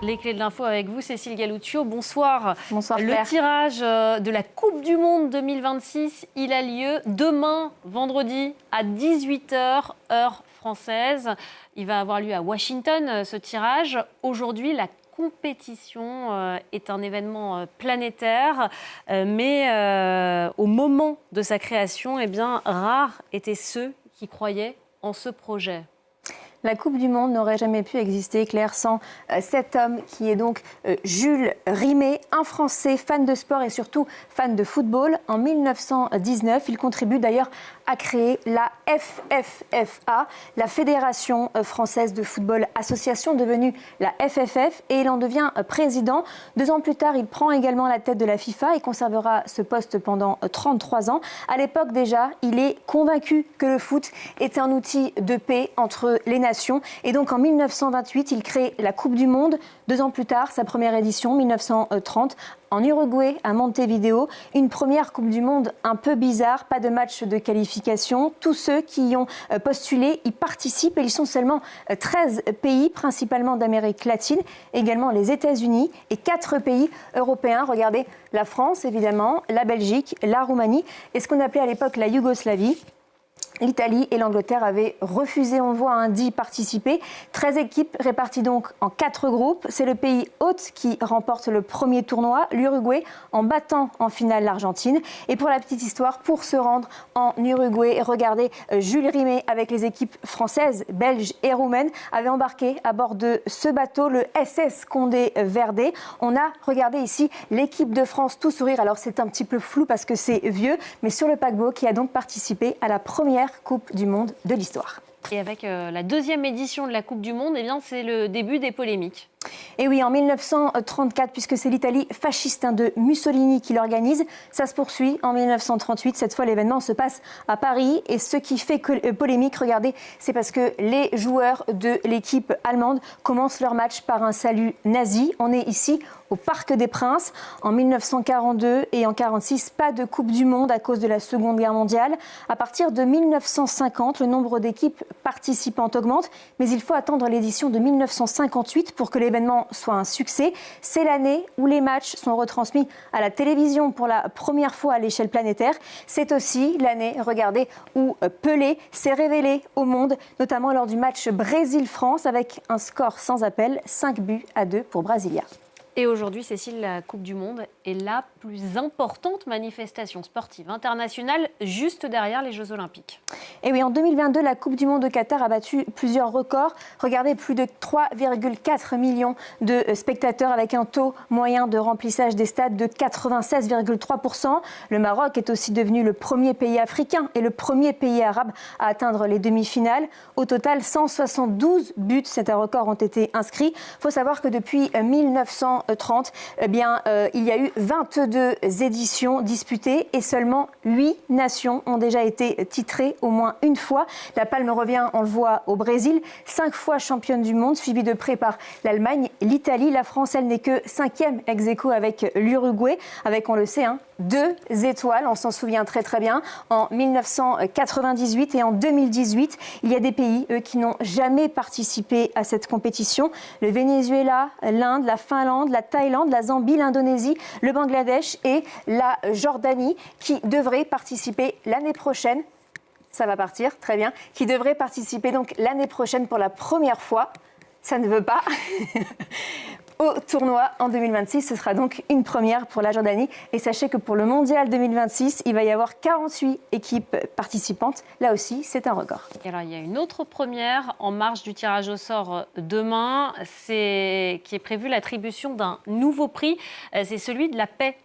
Les clés de l'info avec vous, Cécile Galuccio. Bonsoir. Bonsoir, Le Claire. tirage de la Coupe du Monde 2026, il a lieu demain, vendredi, à 18h, heure française. Il va avoir lieu à Washington, ce tirage. Aujourd'hui, la compétition est un événement planétaire, mais au moment de sa création, eh bien, rares étaient ceux qui croyaient en ce projet. La Coupe du Monde n'aurait jamais pu exister, Claire, sans cet homme qui est donc Jules Rimet, un Français fan de sport et surtout fan de football. En 1919, il contribue d'ailleurs à créer la FFFA, la Fédération française de football association, devenue la FFF, et il en devient président. 2 ans plus tard, il prend également la tête de la FIFA et conservera ce poste pendant 33 ans. À l'époque déjà, il est convaincu que le foot est un outil de paix entre les nations. Et donc en 1928, il crée la Coupe du Monde. 2 ans plus tard, sa première édition, 1930, en Uruguay, à Montevideo. Une première Coupe du Monde un peu bizarre, pas de match de qualification. Tous ceux qui y ont postulé y participent et ils sont seulement 13 pays, principalement d'Amérique latine, également les États-Unis et 4 pays européens. Regardez, la France évidemment, la Belgique, la Roumanie et ce qu'on appelait à l'époque la Yougoslavie. L'Italie et l'Angleterre avaient refusé, on le voit, d'y participer. 13 équipes réparties donc en 4 groupes. C'est le pays hôte qui remporte le premier tournoi, l'Uruguay, en battant en finale l'Argentine. Et pour la petite histoire, pour se rendre en Uruguay, regardez, Jules Rimet avec les équipes françaises, belges et roumaines avaient embarqué à bord de ce bateau, le SS Condé Verde. On a, regardé ici, l'équipe de France tout sourire. Alors c'est un petit peu flou parce que c'est vieux, mais sur le paquebot qui a donc participé à la première Coupe du Monde de l'histoire. Et avec la 2e édition de la Coupe du Monde, eh bien, c'est le début des polémiques. Et oui, en 1934, puisque c'est l'Italie fasciste de Mussolini qui l'organise, ça se poursuit en 1938. Cette fois, l'événement se passe à Paris. Et ce qui fait polémique, regardez, c'est parce que les joueurs de l'équipe allemande commencent leur match par un salut nazi. On est ici au Parc des Princes. En 1942 et en 1946, pas de Coupe du Monde à cause de la Seconde Guerre mondiale. À partir de 1950, le nombre d'équipes participantes augmente, mais il faut attendre l'édition de 1958 pour que l'événement soit un succès. C'est l'année où les matchs sont retransmis à la télévision pour la première fois à l'échelle planétaire. C'est aussi l'année, regardez, où Pelé s'est révélé au monde, notamment lors du match Brésil-France avec un score sans appel, 5-2 pour Brasilia. Et aujourd'hui, Cécile, la Coupe du Monde est la plus importante manifestation sportive internationale, juste derrière les Jeux Olympiques. Et oui, en 2022, la Coupe du Monde de Qatar a battu plusieurs records. Regardez, plus de 3,4 millions de spectateurs avec un taux moyen de remplissage des stades de 96,3%. Le Maroc est aussi devenu le premier pays africain et le premier pays arabe à atteindre les demi-finales. Au total, 172 buts, c'est un record, ont été inscrits. Il faut savoir que depuis 1930, eh bien, il y a eu 22 éditions disputées et seulement 8 nations ont déjà été titrées au moins une fois. La palme revient, on le voit, au Brésil, 5 fois championne du monde, suivie de près par l'Allemagne, l'Italie. La France, elle n'est que 5e ex-aequo avec l'Uruguay, avec, on le sait, 2 étoiles, on s'en souvient très très bien, en 1998 et en 2018. Il y a des pays, eux, qui n'ont jamais participé à cette compétition. Le Venezuela, l'Inde, la Finlande, la Thaïlande, la Zambie, l'Indonésie, le Bangladesh et la Jordanie qui devraient participer l'année prochaine. Ça va partir, très bien. Qui devraient participer donc l'année prochaine pour la première fois. Ça ne veut pas. Au tournoi en 2026. Ce sera donc une première pour la Jordanie. Et sachez que pour le Mondial 2026, il va y avoir 48 équipes participantes. Là aussi, c'est un record. Et alors, il y a une autre première en marge du tirage au sort demain. Qui est prévue l'attribution d'un nouveau prix. C'est celui de la paix.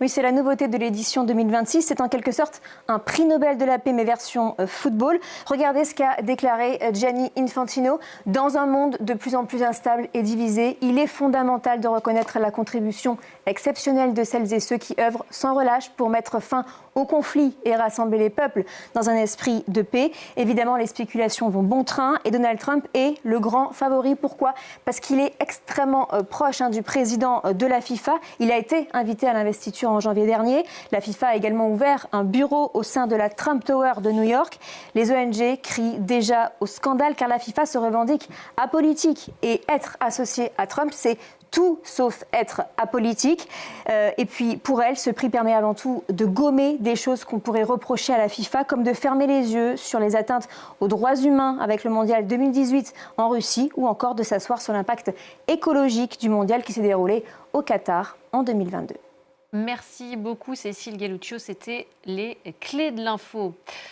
Oui, c'est la nouveauté de l'édition 2026. C'est en quelque sorte un prix Nobel de la paix, mais version football. Regardez ce qu'a déclaré Gianni Infantino. Dans un monde de plus en plus instable et divisé, il est fondamental de reconnaître la contribution exceptionnelle de celles et ceux qui œuvrent sans relâche pour mettre fin au conflit et rassembler les peuples dans un esprit de paix. Évidemment, les spéculations vont bon train et Donald Trump est le grand favori. Pourquoi ? Parce qu'il est extrêmement proche du président de la FIFA. Il a été invité à l'investiture d'investiture en janvier dernier. La FIFA a également ouvert un bureau au sein de la Trump Tower de New York. Les ONG crient déjà au scandale car la FIFA se revendique apolitique. Et être associé à Trump, c'est tout sauf être apolitique. Et puis pour elle, ce prix permet avant tout de gommer des choses qu'on pourrait reprocher à la FIFA, comme de fermer les yeux sur les atteintes aux droits humains avec le mondial 2018 en Russie, ou encore de s'asseoir sur l'impact écologique du mondial qui s'est déroulé au Qatar en 2022. Merci beaucoup Cécile Galluccio, c'était les clés de l'info.